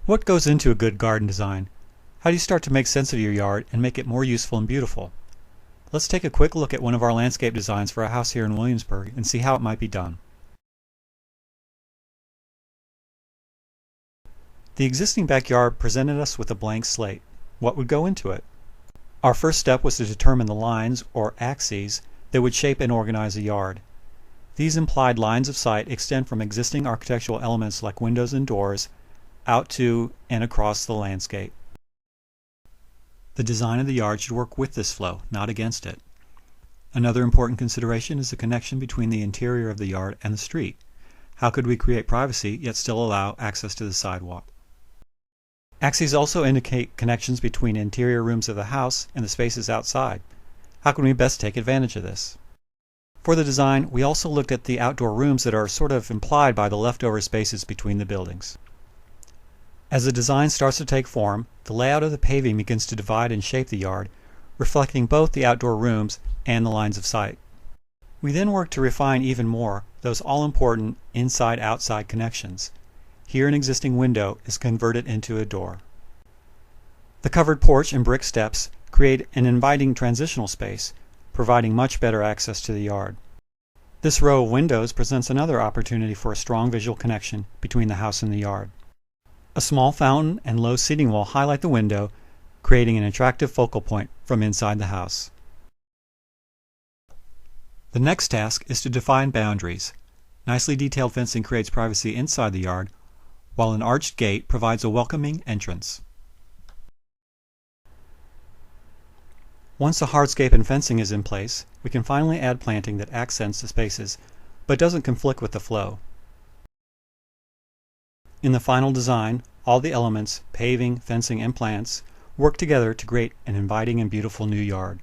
What goes into a good garden design? How do you start to make sense of your yard and make it more useful and beautiful? Let's take a quick look at one of our landscape designs for a house here in Williamsburg and see how it might be done. The existing backyard presented us with a blank slate. What would go into it? Our first step was to determine the lines, or axes, that would shape and organize a yard. These implied lines of sight extend from existing architectural elements like windows and doors out to and across the landscape. The design of the yard should work with this flow, not against it. Another important consideration is the connection between the interior of the yard and the street. How could we create privacy yet still allow access to the sidewalk? Axes also indicate connections between interior rooms of the house and the spaces outside. How can we best take advantage of this? For the design, we also looked at the outdoor rooms that are sort of implied by the leftover spaces between the buildings. As the design starts to take form, the layout of the paving begins to divide and shape the yard, reflecting both the outdoor rooms and the lines of sight. We then worked to refine even more those all-important inside-outside connections. Here an existing window is converted into a door. The covered porch and brick steps create an inviting transitional space, providing much better access to the yard. This row of windows presents another opportunity for a strong visual connection between the house and the yard. A small fountain and low seating wall highlight the window, creating an attractive focal point from inside the house. The next task is to define boundaries. Nicely detailed fencing creates privacy inside the yard, while an arched gate provides a welcoming entrance. Once the hardscape and fencing is in place, we can finally add planting that accents the spaces, but doesn't conflict with the flow. In the final design, all the elements, paving, fencing, and plants, work together to create an inviting and beautiful new yard.